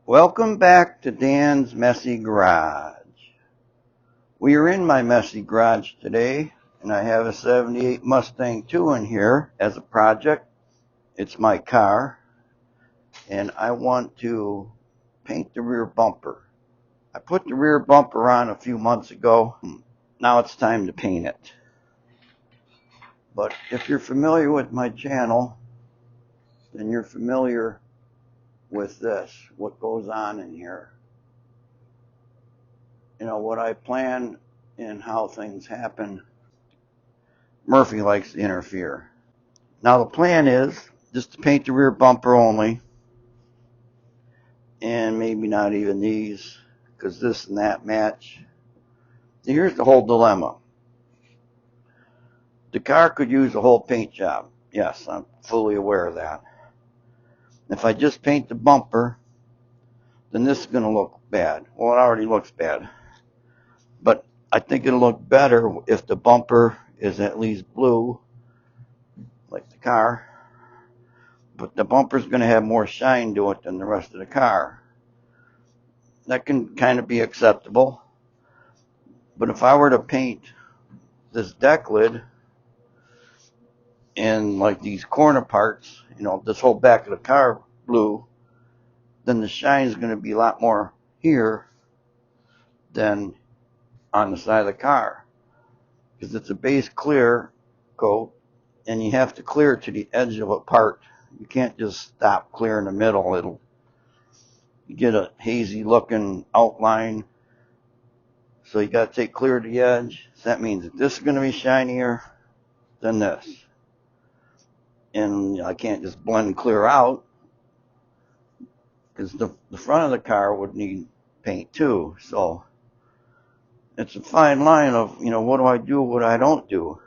Welcome back to Dan's Messy Garage. We are in my messy garage today, and I have a 78 Mustang 2 in here as a project. It's my car, and I want to paint the rear bumper. I put the rear bumper on a few months ago. Now it's time to paint it. But if you're familiar with my channel, then you're familiar with this, what goes on in here. You know, what I plan and how things happen. Murphy likes to interfere. Now the plan is just to paint the rear bumper only, and maybe not even these, because this and that match. Here's the whole dilemma. The car could use a whole paint job. Yes, I'm fully aware of that. If I just paint the bumper, then this is going to look bad. Well, it already looks bad. But I think it'll look better if the bumper is at least blue, like the car. But the bumper's going to have more shine to it than the rest of the car. That can kind of be acceptable. But if I were to paint this deck lid and like these corner parts, you know, this whole back of the car blue, then the shine is going to be a lot more here than on the side of the car, because it's a base clear coat and you have to clear to the edge of a part. You can't just stop clear in the middle. You get a hazy looking outline, so you got to take clear to the edge. So that means that this is going to be shinier than this, and I can't just blend clear out, because the front of the car would need paint too. So it's a fine line of, you know, what do I do, what I don't do.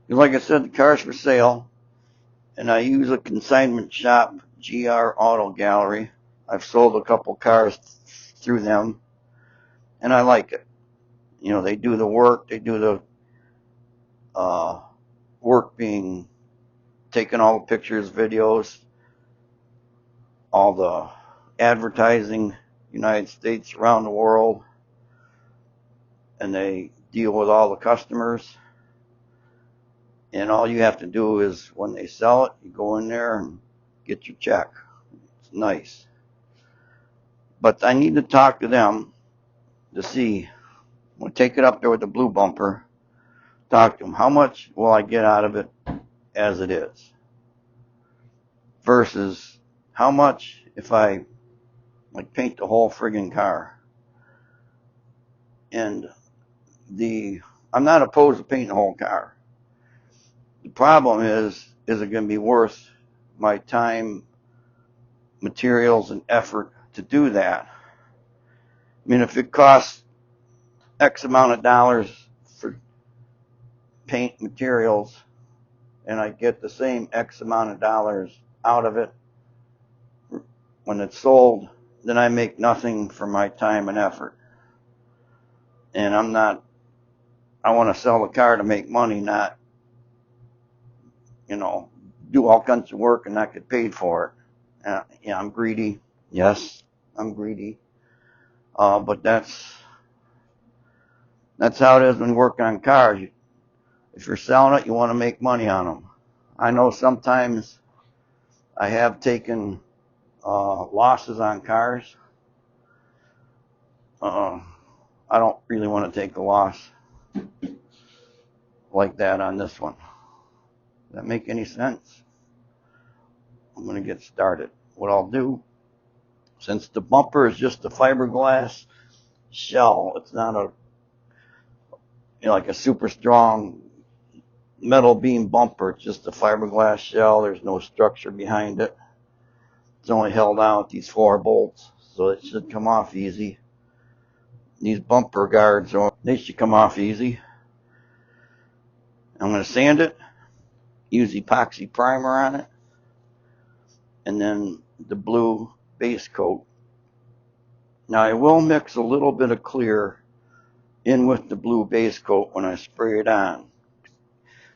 Like I said, the car's for sale, and I use a consignment shop, GR Auto Gallery. I've sold a couple cars through them, and I like it. You know, they do the work. They do the work being taking all the pictures, videos, all the advertising, United States, around the world, and they deal with all the customers. And all you have to do is, when they sell it, you go in there and get your check. It's nice. But I need to talk to them to see, we'll take it up there with the blue bumper, talk to them, how much will I get out of it as it is, versus how much if I like paint the whole friggin' car. And I'm not opposed to painting the whole car. The problem is it going to be worth my time, materials, and effort to do that? I mean, if it costs X amount of dollars for paint materials and I get the same X amount of dollars out of it when it's sold, then I make nothing for my time and effort. And I want to sell the car to make money, not, you know, do all kinds of work and not get paid for it. Yeah, I'm greedy. Yes, I'm greedy. But that's how it is when you work on cars. If you're selling it, you want to make money on them. I know sometimes I have taken losses on cars. I don't really want to take a loss like that on this one. Does that make any sense? I'm going to get started. What I'll do, since the bumper is just a fiberglass shell, it's not a, you know, like a super strong metal beam bumper. It's just a fiberglass shell. There's no structure behind it. It's only held down with these 4 bolts, so it should come off easy. These bumper guards, they should come off easy. I'm going to sand it, use epoxy primer on it, and then the blue base coat. Now I will mix a little bit of clear in with the blue base coat when I spray it on,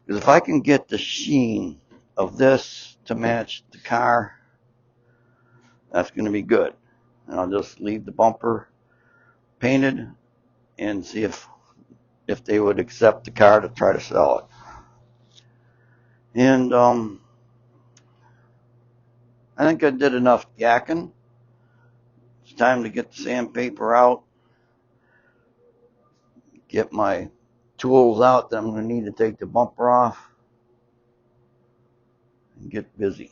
because if I can get the sheen of this to match the car, That's going to be good. And I'll just leave the bumper painted and see if they would accept the car to try to sell it. And I think I did enough yakking. It's time to get the sandpaper out, get my tools out that I'm going to need to take the bumper off, and get busy.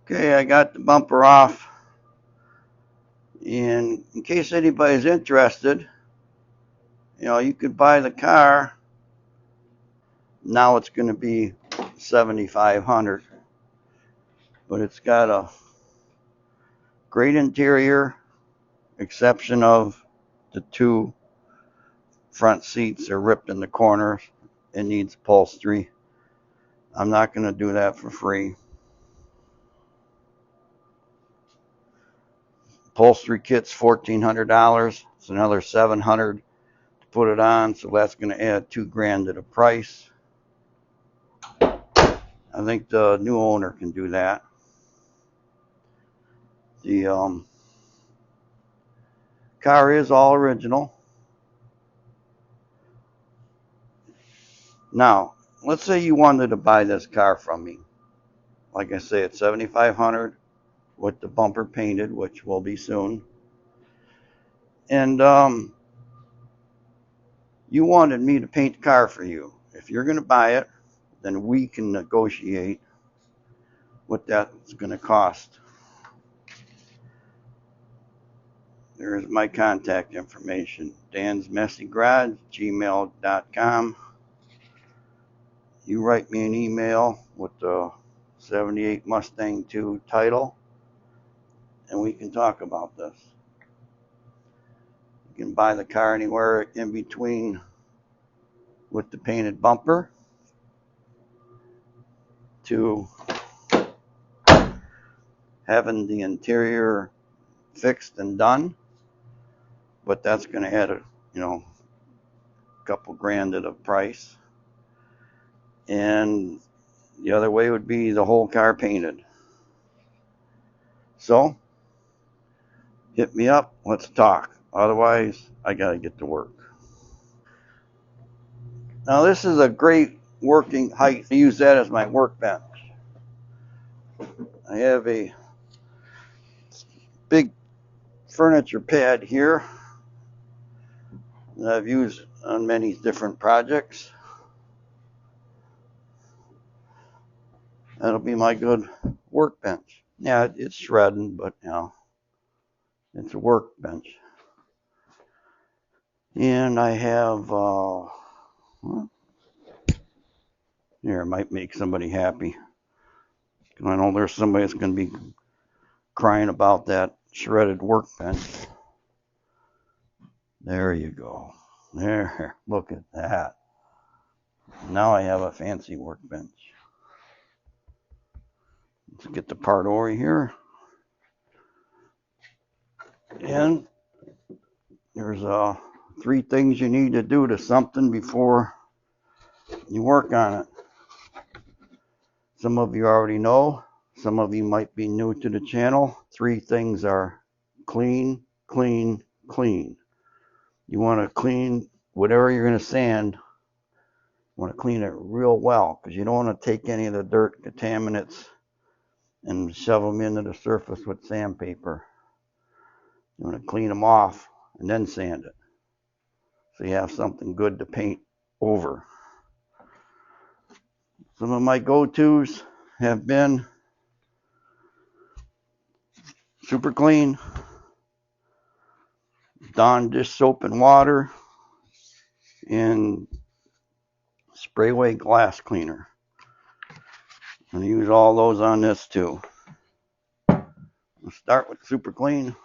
Okay, I got the bumper off. And in case anybody's interested, you could buy the car. Now it's going to be $7,500, but it's got a great interior, exception of the two front seats are ripped in the corners. It needs upholstery. I'm not going to do that for free. Upholstery kit's $1,400. It's another $700 to put it on, so that's going to add $2,000 to the price. I think the new owner can do that. The car is all original. Now, let's say you wanted to buy this car from me. Like I say, it's $7,500 with the bumper painted, which will be soon. And you wanted me to paint the car for you. If you're going to buy it, then we can negotiate what that's going to cost. There's my contact information. dansmessygarage@gmail.com. You write me an email with the 78 Mustang 2 title, and we can talk about this. You can buy the car anywhere in between with the painted bumper to having the interior fixed and done, but that's going to add a couple grand to the price. And the other way would be the whole car painted. So hit me up, let's talk. Otherwise, I got to get to work. Now this is a great working height. I use that as my workbench. I have a big furniture pad here that I've used on many different projects. That'll be my good workbench. Yeah, it's shredding, but it's a workbench. And I have, here, it might make somebody happy. I know there's somebody that's going to be crying about that shredded workbench. There you go. There, look at that. Now I have a fancy workbench. Let's get the part over here. And there's 3 things you need to do to something before you work on it. Some of you already know. Some of you might be new to the channel. 3 things are clean, clean, clean. You want to clean whatever you're going to sand. You want to clean it real well, because you don't want to take any of the dirt contaminants and shove them into the surface with sandpaper. You want to clean them off and then sand it, so you have something good to paint over. Some of my go-tos have been Super Clean, Dawn dish soap and water, and Sprayway glass cleaner. I'm going to use all those on this too. We'll start with Super Clean,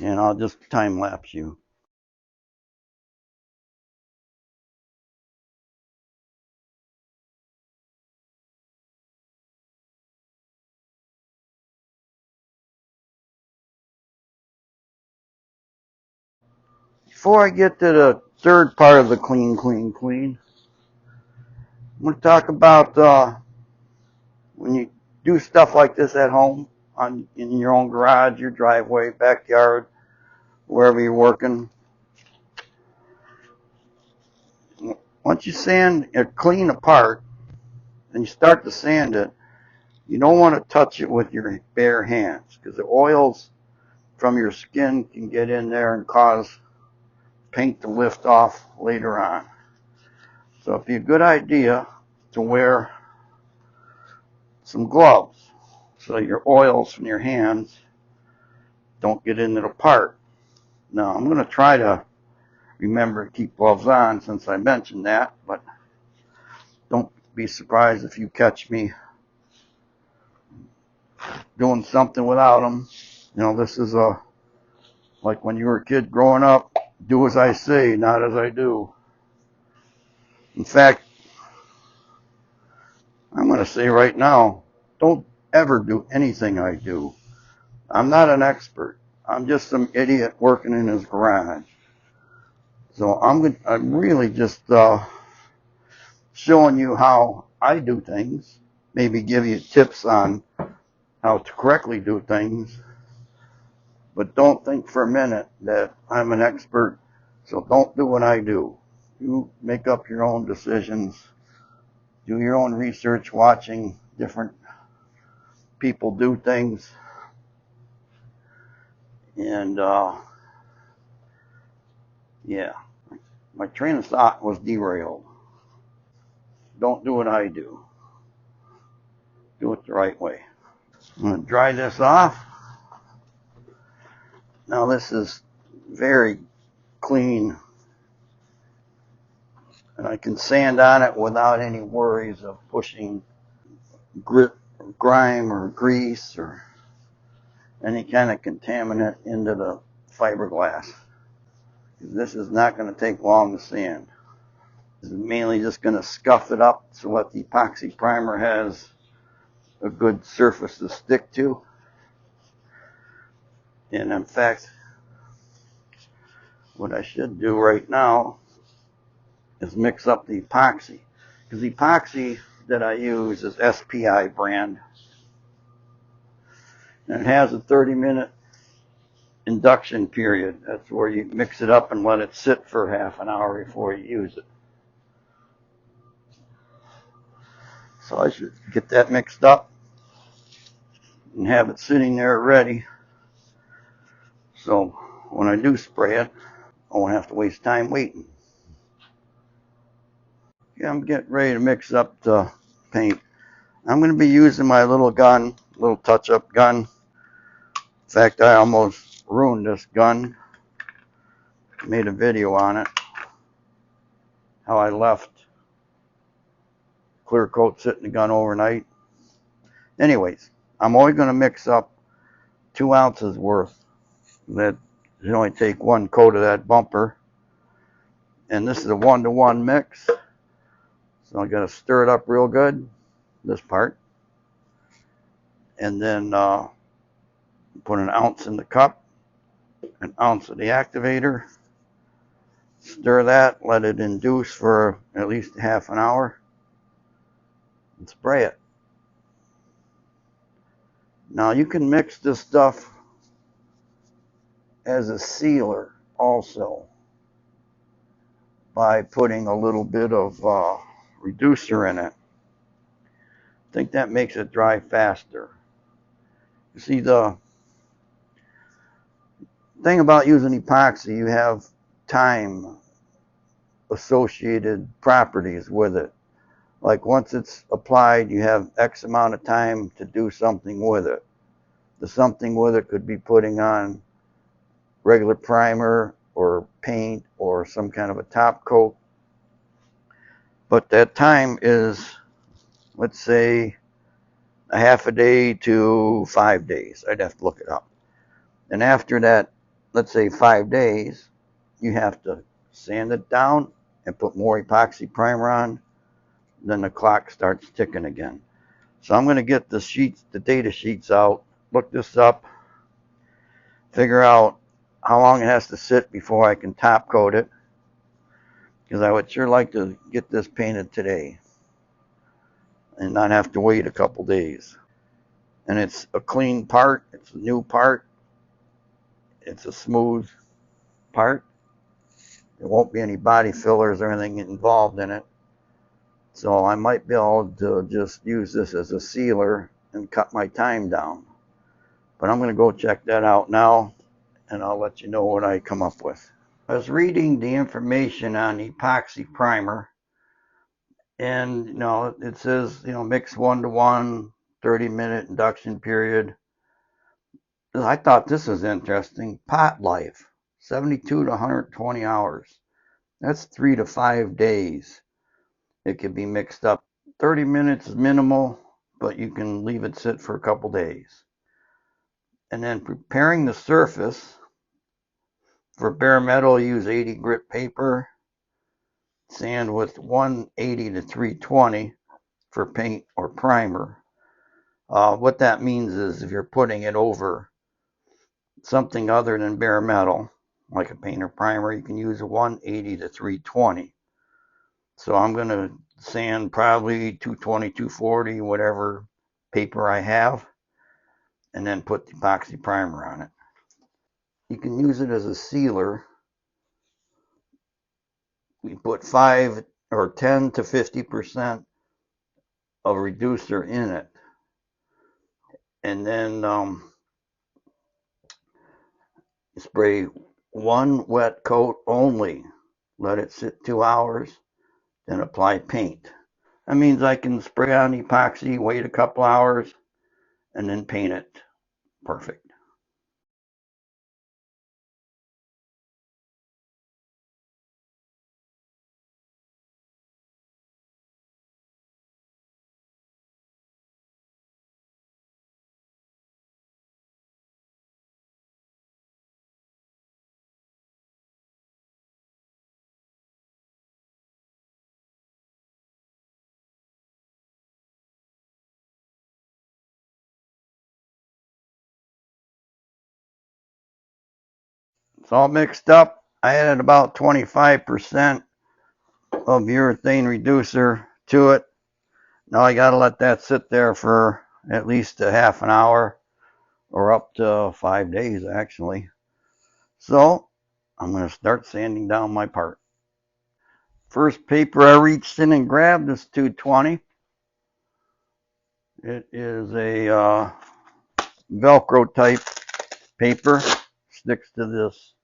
and I'll just time lapse you. before I get to the third part of the clean, I'm going to talk about when you do stuff like this at home, in your own garage, your driveway, backyard, wherever you're working. Once you sand or clean a part and you start to sand it, you don't want to touch it with your bare hands, because the oils from your skin can get in there and cause paint to lift off later on. So it'd be a good idea to wear some gloves so your oils from your hands don't get into the part. Now I'm going to try to remember to keep gloves on since I mentioned that, but don't be surprised if you catch me doing something without them. You know, this is like when you were a kid growing up, do as I say, not as I do. In fact, I'm going to say right now, don't ever do anything I do. I'm not an expert. I'm just some idiot working in his garage. So I'm really just showing you how I do things. Maybe give you tips on how to correctly do things. But don't think for a minute that I'm an expert. So don't do what I do. You make up your own decisions. Do your own research, watching different people do things. And yeah, my train of thought was derailed. Don't do what I do. Do it the right way. I'm going to dry this off. Now this is very clean, and I can sand on it without any worries of pushing grit, or grime, or grease, or any kind of contaminant into the fiberglass. This is not going to take long to sand. This is mainly just going to scuff it up so that the epoxy primer has a good surface to stick to. And in fact, what I should do right now is mix up the epoxy, because the epoxy that I use is SPI brand, and it has a 30-minute induction period. That's where you mix it up and let it sit for half an hour before you use it. So I should get that mixed up and have it sitting there ready, so when I do spray it, I won't have to waste time waiting. Okay, I'm getting ready to mix up the paint. I'm going to be using my little gun, little touch-up gun. In fact, I almost ruined this gun. Made a video on it. How I left clear coat sitting the gun overnight. Anyways, I'm only going to mix up 2 ounces worth. That should only take 1 coat of that bumper. And this is a 1-to-1 mix. So I'm going to stir it up real good, this part. And then put an ounce in the cup, an ounce of the activator. Stir that, let it induce for at least half an hour, and spray it. Now you can mix this stuff as a sealer also by putting a little bit of reducer in it. I think that makes it dry faster. You see, the thing about using epoxy, you have time associated properties with it. Like once it's applied, you have X amount of time to do something with it. The something with it could be putting on regular primer or paint or some kind of a top coat. But that time is, let's say, a half a day to 5 days. I'd have to look it up. And after that, let's say 5 days, you have to sand it down and put more epoxy primer on. Then the clock starts ticking again. So I'm going to get the data sheets out, look this up, figure out how long it has to sit before I can top coat it, because I would sure like to get this painted today and not have to wait a couple days. And it's a clean part, it's a new part, it's a smooth part. There won't be any body fillers or anything involved in it. So I might be able to just use this as a sealer and cut my time down. But I'm going to go check that out now, and I'll let you know what I come up with. I was reading the information on epoxy primer, and it says mix 1-to-1, 30-minute induction period. I thought this was interesting. Pot life, 72 to 120 hours. That's 3 to 5 days. It can be mixed up. 30 minutes is minimal, but you can leave it sit for a couple days. And then preparing the surface. For bare metal, use 80 grit paper. Sand with 180 to 320 for paint or primer. What that means is if you're putting it over something other than bare metal, like a paint or primer, you can use a 180 to 320. So I'm going to sand probably 220, 240, whatever paper I have, and then put the epoxy primer on it. You can use it as a sealer. We put 5 or 10 to 50% of reducer in it, and then spray one wet coat only. Let it sit 2 hours, then apply paint. That means I can spray on epoxy, wait a couple hours, and then paint it. Perfect. It's all mixed up. I added about 25% of urethane reducer to it. Now I gotta let that sit there for at least a half an hour, or up to 5 days actually. So I'm gonna start sanding down my part. First paper I reached in and grabbed is 220. It is a Velcro type paper. Sticks to this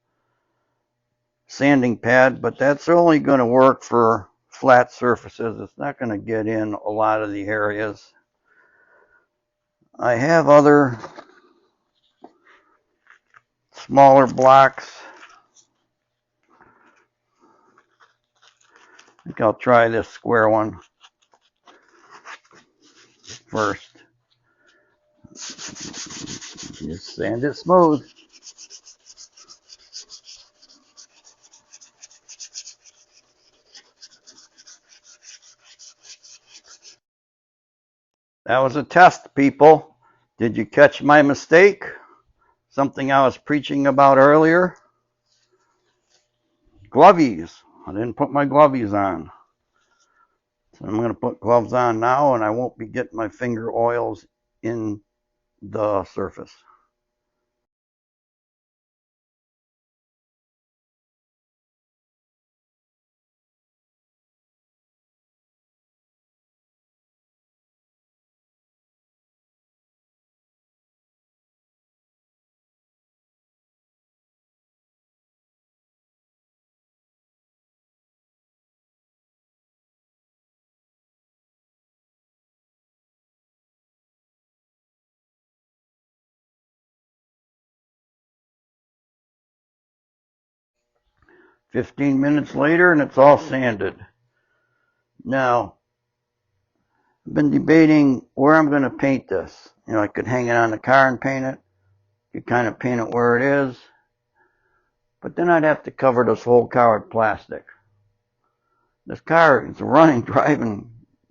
sanding pad, but that's only going to work for flat surfaces. It's not going to get in a lot of the areas. I have other smaller blocks. I think I'll try this square one first. Just sand it smooth. That was a test, people. Did you catch my mistake? Something I was preaching about earlier? Glovies. I didn't put my glovies on. So I'm going to put gloves on now, and I won't be getting my finger oils in the surface. "15 minutes later, and it's all sanded. Now, I've been debating where I'm going to paint this. I could hang it on the car and paint it. You kind of paint it where it is. But then I'd have to cover this whole car with plastic. This car is a driving,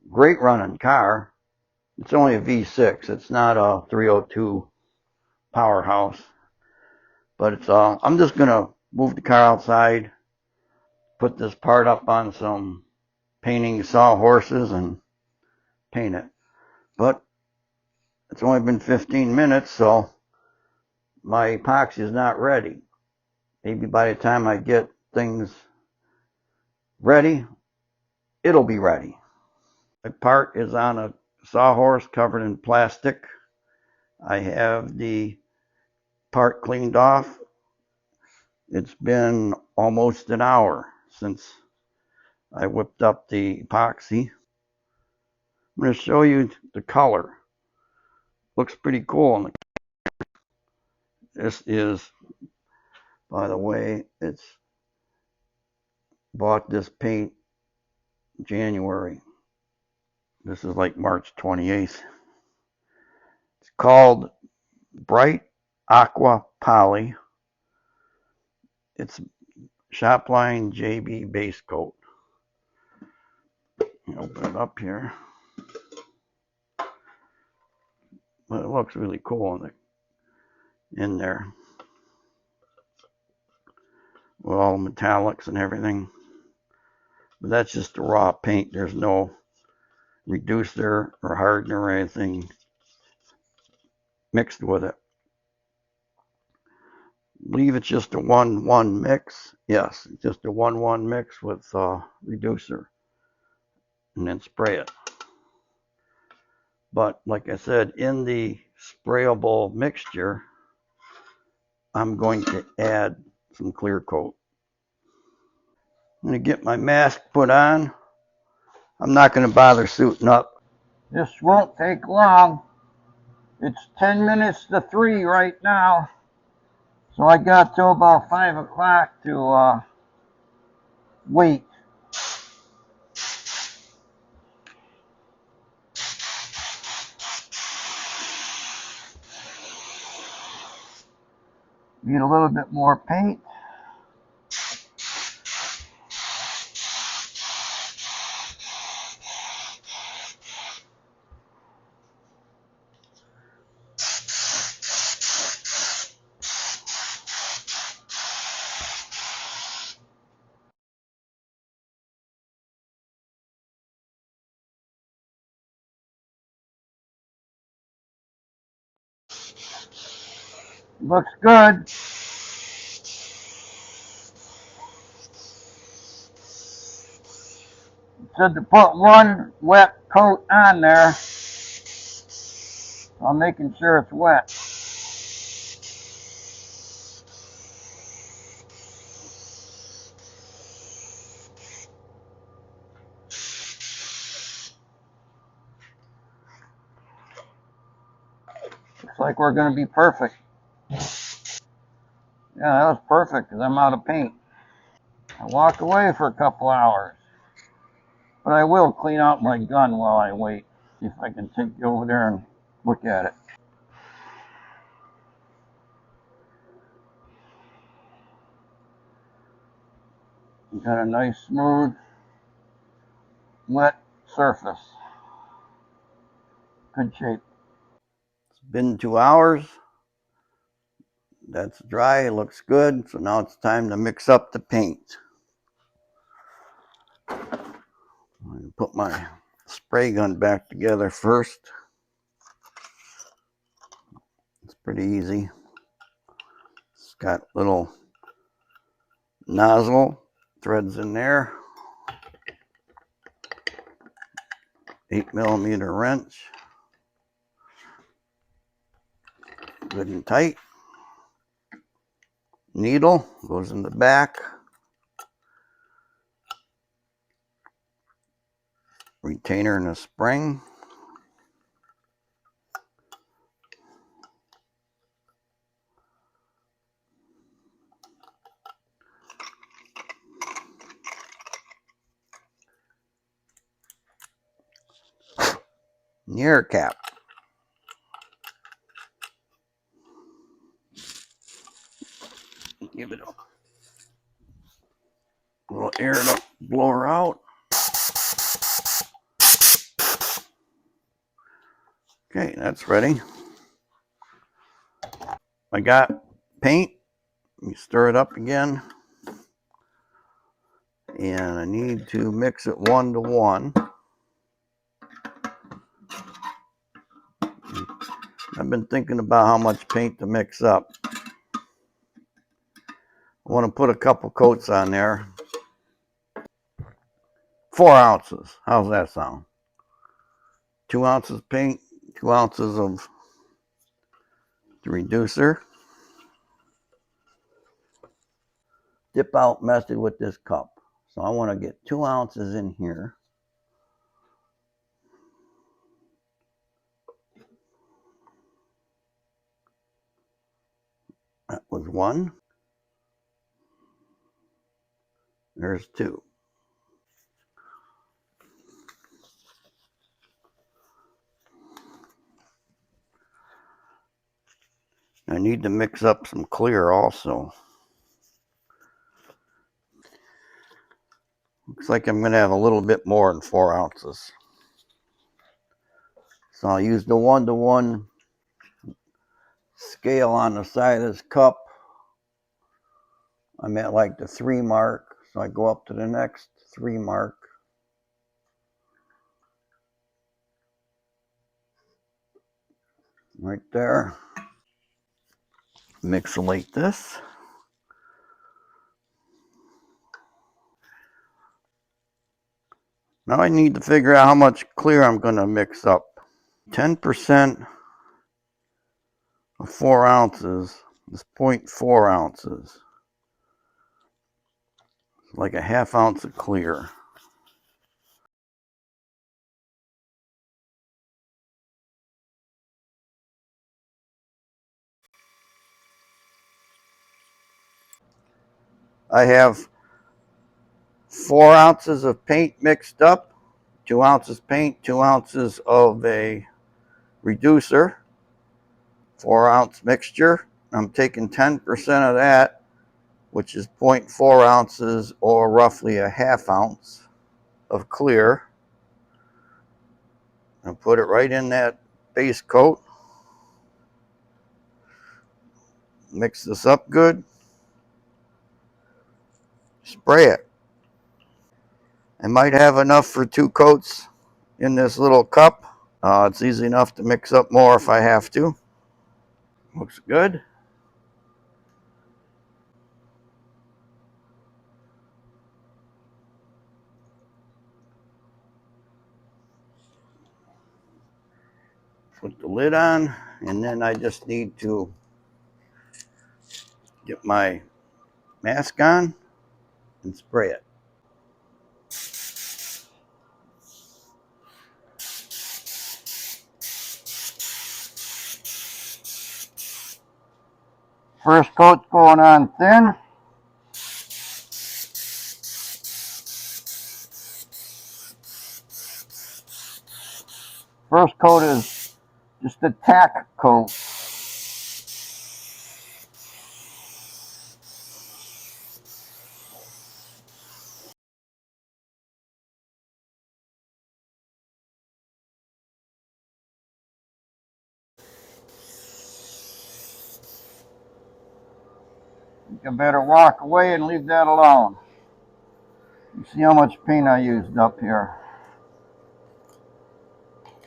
great running car. It's only a V6. It's not a 302 powerhouse. But it's I'm just gonna move the car outside, put this part up on some painting sawhorses and paint it. But it's only been 15 minutes, so my epoxy is not ready. Maybe by the time I get things ready, it'll be ready. My part is on a sawhorse covered in plastic. I have the part cleaned off. It's been almost an hour since I whipped up the epoxy. I'm going to show you the color. Looks pretty cool. This is, by the way, it's bought this paint January. This is like March 28th. It's called Bright Aqua Poly. It's Shopline JB base coat. Open it up here. But it looks really cool in there. With all the metallics and everything. But that's just the raw paint. There's no reducer or hardener or anything mixed with it. I believe it's just a 1-1 mix. Yes, just a 1-1 mix with reducer. And then spray it. But like I said, in the sprayable mixture, I'm going to add some clear coat. I'm going to get my mask put on. I'm not going to bother suiting up. This won't take long. It's 10 minutes to 3 right now. So I got till about 5 o'clock to wait. Need a little bit more paint. Looks good. Said to put one wet coat on there. I'm making sure it's wet. Looks like we're going to be perfect. Yeah, that was perfect because I'm out of paint. I walked away for a couple hours. But I will clean out my gun while I wait. See if I can take you over there and look at it. Got a nice smooth wet surface. Good shape. It's been 2 hours. That's dry, looks good. So now it's time to mix up the paint. I'm going to put my spray gun back together first. It's pretty easy. It's got little nozzle threads in there. 8mm wrench. Good and tight. Needle goes in the back. Retainer and a spring. Air cap. Give it a little air to blow her out. Okay, that's ready. I got paint You stir it up again. And I need to mix it 1 to 1. I've been thinking about how much paint to mix up. I want to put a couple coats on there. 4 ounces. How's that sound? 2 ounces paint, 2 ounces of the reducer. Dip out method with this cup. So I want to get 2 ounces in here. That was 1. There's 2. I need to mix up some clear also. Looks like I'm going to have a little bit more than 4 ounces. So I'll use the 1 to 1 scale on the side of this cup. I'm at like the 3 mark, so I go up to the next 3 mark. Right there. Mixolate this. Now I need to figure out how much clear I'm going to mix up. 10% of 4 ounces is 0.4 ounces. It's like a ½ ounce of clear. I have 4 ounces of paint mixed up. 2 ounces paint, 2 ounces of a reducer. 4 ounce mixture. I'm taking 10% of that, which is 0.4 ounces or roughly a ½ ounce of clear, and put it right in that base coat. Mix this up good. Spray it. I might have enough for 2 coats in this little cup. It's easy enough to mix up more if I have to. Looks good. Put the lid on, and then I just need to get my mask on and spray it. First coat's going on thin. First coat is just a tack coat. You better walk away and leave that alone. You see how much paint I used up here.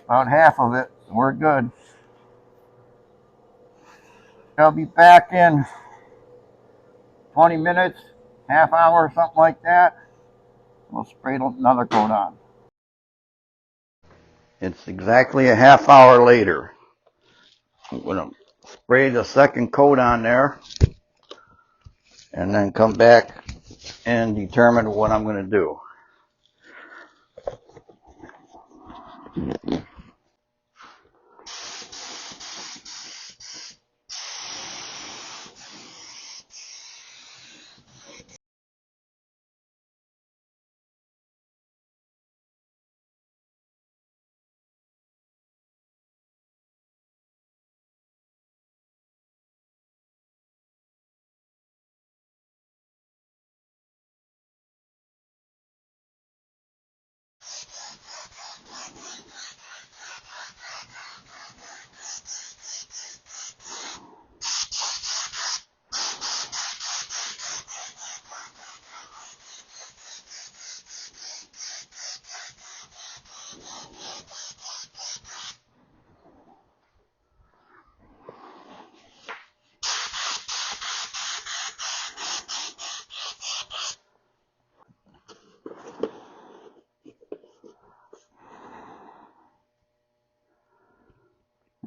About half of it. We're good. I'll be back in 20 minutes, ½ hour, something like that. We'll spray another coat on. It's exactly a ½ hour later. I'm going to spray the second coat on there and then come back and determine what I'm going to do.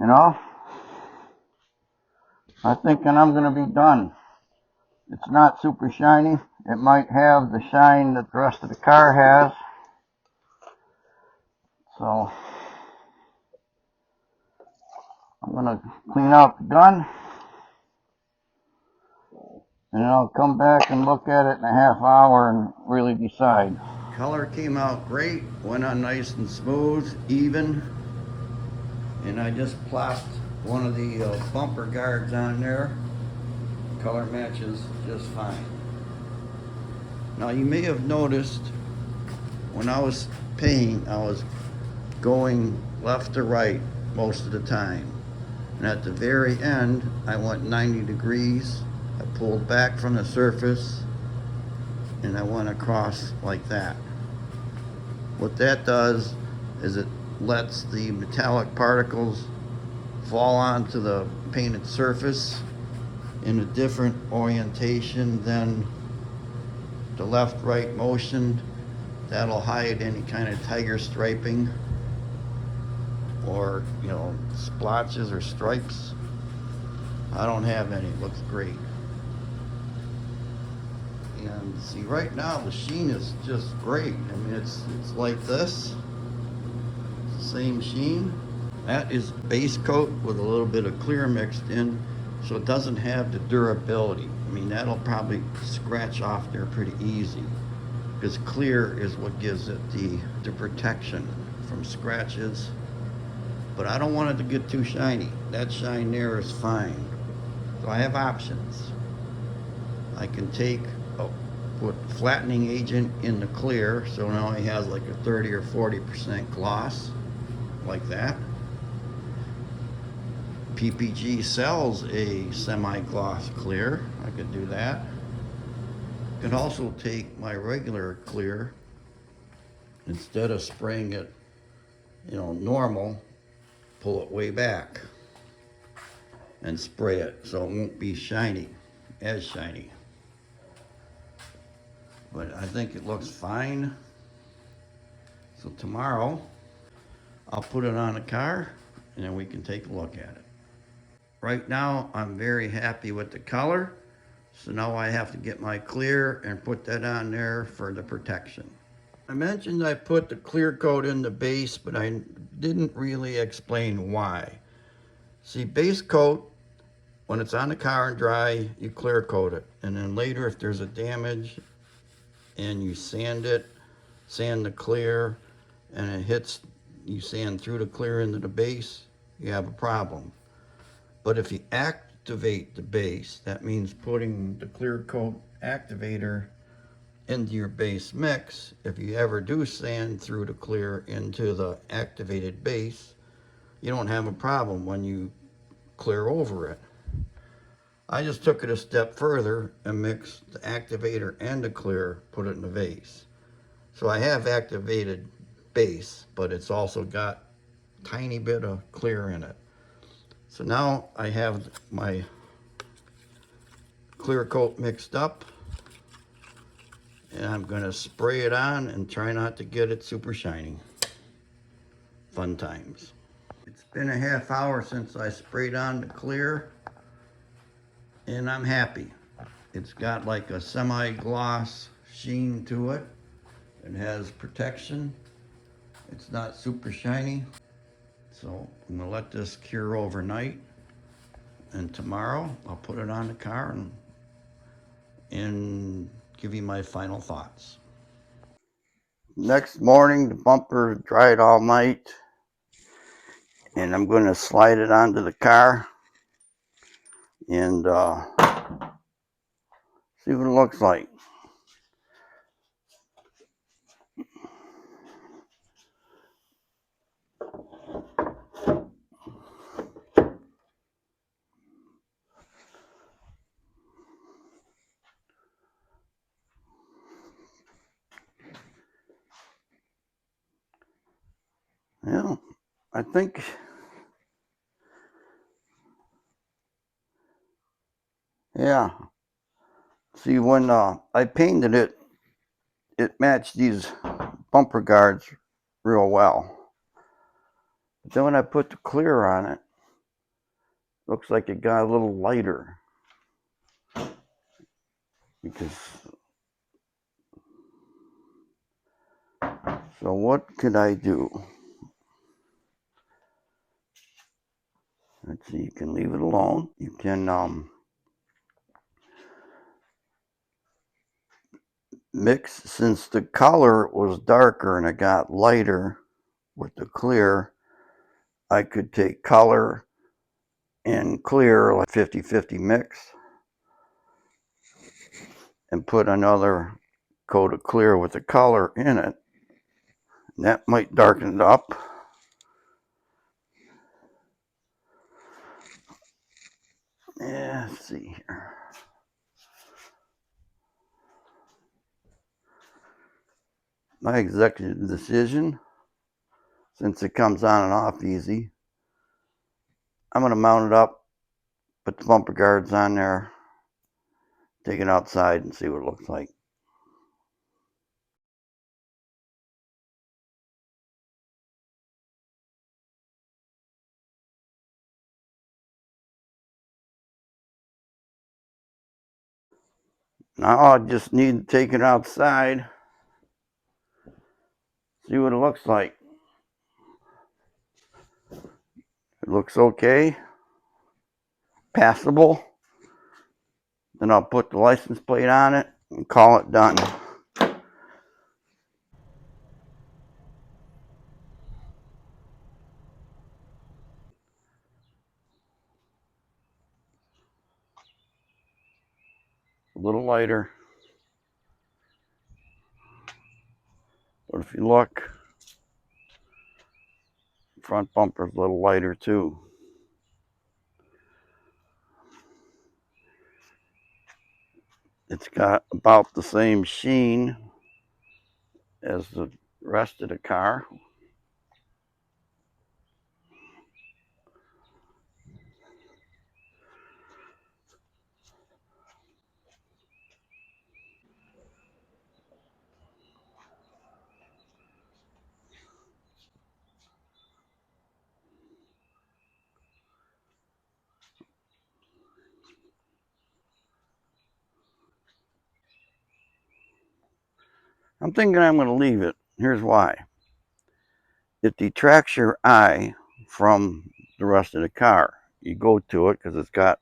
You know, I'm thinking I'm going to be done. It's not super shiny. It might have the shine that the rest of the car has. So I'm going to clean out the gun, and then I'll come back and look at it in a half hour and really decide. Color came out great, went on nice and smooth, even, and I just plopped one of the bumper guards on there. Color matches just fine. Now you may have noticed when I was painting, I was going left to right most of the time. And at the very end, I went 90 degrees. I pulled back from the surface and I went across like that. What that does is it lets the metallic particles fall onto the painted surface in a different orientation than the left-right motion. That'll hide any kind of tiger striping or, you know, splotches or stripes. I don't have any. It looks great. And see, right now the sheen is just great. I mean, it's like this. It's the same sheen. That is base coat with a little bit of clear mixed in, so it doesn't have the durability. I mean, that'll probably scratch off there pretty easy, because clear is what gives it the protection from scratches. But I don't want it to get too shiny. That shine there is fine. So I have options. I can put flattening agent in the clear, so now it has like a 30 or 40% gloss, like that. PPG sells a semi-gloss clear. I could do that. I could also take my regular clear, instead of spraying it, you know, normal, pull it way back and spray it so it won't be shiny, as shiny. But I think it looks fine. So tomorrow I'll put it on a car and then we can take a look at it. Right now I'm very happy with the color, so now I have to get my clear and put that on there for the protection. I mentioned I put the clear coat in the base, but I didn't really explain why. See, base coat, when it's on the car and dry, you clear coat it, and then later if there's a damage and you sand it, sand the clear, and it hits, you sand through the clear into the base, you have a problem. But if you activate the base, that means putting the clear coat activator into your base mix. If you ever do sand through the clear into the activated base, you don't have a problem when you clear over it. I just took it a step further and mixed the activator and the clear, put it in the vase. So I have activated base, but it's also got a tiny bit of clear in it. So now I have my clear coat mixed up, and I'm going to spray it on and try not to get it super shiny. Fun times. It's been a half hour since I sprayed on the clear, and I'm happy. It's got like a semi-gloss sheen to it. It has protection. It's not super shiny. So I'm gonna let this cure overnight, and tomorrow I'll put it on the car and give you my final thoughts. Next morning, the bumper dried all night, and I'm going to slide it onto the car and see what it looks like. Yeah, I think, yeah. See, when I painted it, it matched these bumper guards real well. But then when I put the clear on it, looks like it got a little lighter. Because, so what could I do? Let's see, you can leave it alone. You can mix, since the color was darker and it got lighter with the clear, I could take color and clear, like 50-50 mix, and put another coat of clear with the color in it. And that might darken it up. Yeah, let's see here. My executive decision, since it comes on and off easy, I'm going to mount it up, put the bumper guards on there, take it outside and see what it looks like. Now I just need to take it outside, see what it looks like. It looks okay, passable. Then I'll put the license plate on it and call it done. A little lighter. But if you look, front bumper's a little lighter too. It's got about the same sheen as the rest of the car. I'm thinking I'm going to leave it. Here's why. It detracts your eye from the rest of the car. You go to it because it's got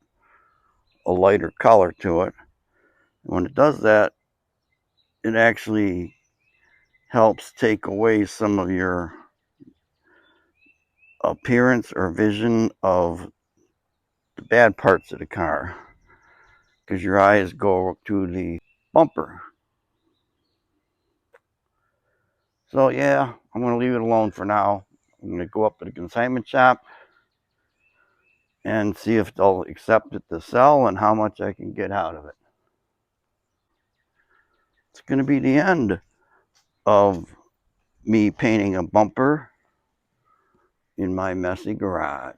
a lighter color to it. And when it does that, it actually helps take away some of your appearance or vision of the bad parts of the car, because your eyes go to the bumper. So yeah, I'm going to leave it alone for now. I'm going to go up to the consignment shop and see if they'll accept it to sell and how much I can get out of it. It's going to be the end of me painting a bumper in my messy garage.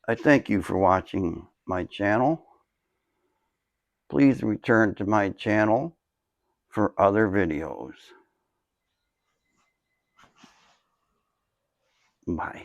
I thank you for watching my channel. Please return to my channel for other videos. Bye.